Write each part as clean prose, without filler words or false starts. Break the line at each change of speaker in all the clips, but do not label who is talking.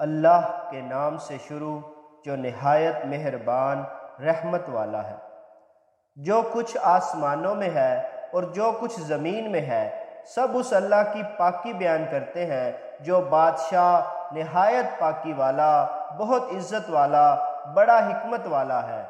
اللہ کے نام سے شروع جو نہایت مہربان رحمت والا ہے۔ جو کچھ آسمانوں میں ہے اور جو کچھ زمین میں ہے سب اس اللہ کی پاکی بیان کرتے ہیں جو بادشاہ نہایت پاکی والا، بہت عزت والا، بڑا حکمت والا ہے۔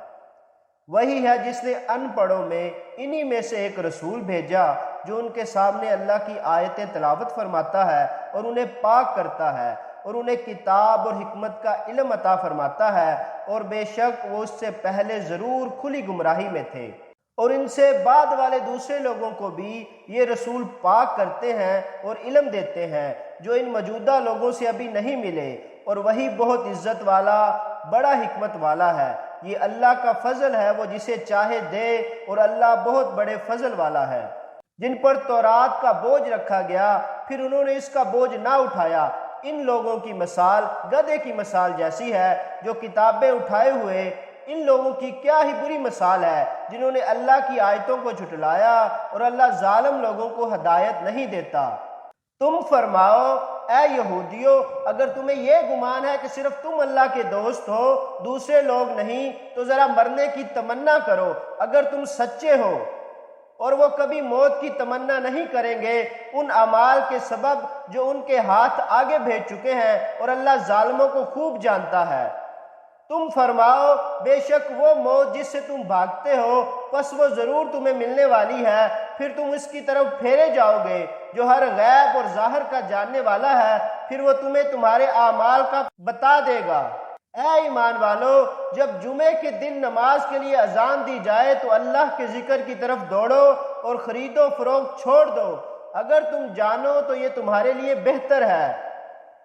وہی ہے جس نے ان پڑھوں میں انہی میں سے ایک رسول بھیجا جو ان کے سامنے اللہ کی آیتیں تلاوت فرماتا ہے اور انہیں پاک کرتا ہے اور انہیں کتاب اور حکمت کا علم عطا فرماتا ہے، اور بے شک وہ اس سے پہلے ضرور کھلی گمراہی میں تھے۔ اور ان سے بعد والے دوسرے لوگوں کو بھی یہ رسول پاک کرتے ہیں اور علم دیتے ہیں جو ان موجودہ لوگوں سے ابھی نہیں ملے، اور وہی بہت عزت والا، بڑا حکمت والا ہے۔ یہ اللہ کا فضل ہے، وہ جسے چاہے دے، اور اللہ بہت بڑے فضل والا ہے۔ جن پر تورات کا بوجھ رکھا گیا پھر انہوں نے اس کا بوجھ نہ اٹھایا، ان لوگوں کی مثال گدھے کی مثال جیسی ہے جو کتابیں اٹھائے ہوئے۔ ان لوگوں کی کیا ہی بری مثال ہے جنہوں نے اللہ کی آیتوں کو جھٹلایا، اور اللہ ظالم لوگوں کو ہدایت نہیں دیتا۔ تم فرماؤ اے یہودیو، اگر تمہیں یہ گمان ہے کہ صرف تم اللہ کے دوست ہو، دوسرے لوگ نہیں، تو ذرا مرنے کی تمنا کرو اگر تم سچے ہو۔ اور وہ کبھی موت کی تمنا نہیں کریں گے ان اعمال کے سبب جو ان کے ہاتھ آگے بھیج چکے ہیں، اور اللہ ظالموں کو خوب جانتا ہے۔ تم فرماؤ بے شک وہ موت جس سے تم بھاگتے ہو پس وہ ضرور تمہیں ملنے والی ہے، پھر تم اس کی طرف پھیرے جاؤ گے جو ہر غیب اور ظاہر کا جاننے والا ہے، پھر وہ تمہیں تمہارے اعمال کا بتا دے گا۔ اے ایمان والو، جب جمعے کے دن نماز کے لیے اذان دی جائے تو اللہ کے ذکر کی طرف دوڑو اور خرید و فروخت چھوڑ دو، اگر تم جانو تو یہ تمہارے لیے بہتر ہے۔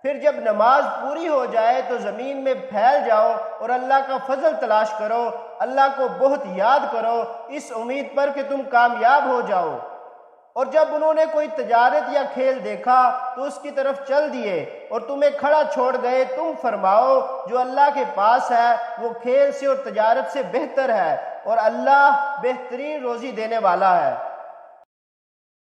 پھر جب نماز پوری ہو جائے تو زمین میں پھیل جاؤ اور اللہ کا فضل تلاش کرو، اللہ کو بہت یاد کرو اس امید پر کہ تم کامیاب ہو جاؤ۔ اور جب انہوں نے کوئی تجارت یا کھیل دیکھا تو اس کی طرف چل دیے اور تمہیں کھڑا چھوڑ گئے، تم فرماؤ جو اللہ کے پاس ہے وہ کھیل سے اور تجارت سے بہتر ہے، اور اللہ بہترین روزی دینے والا ہے۔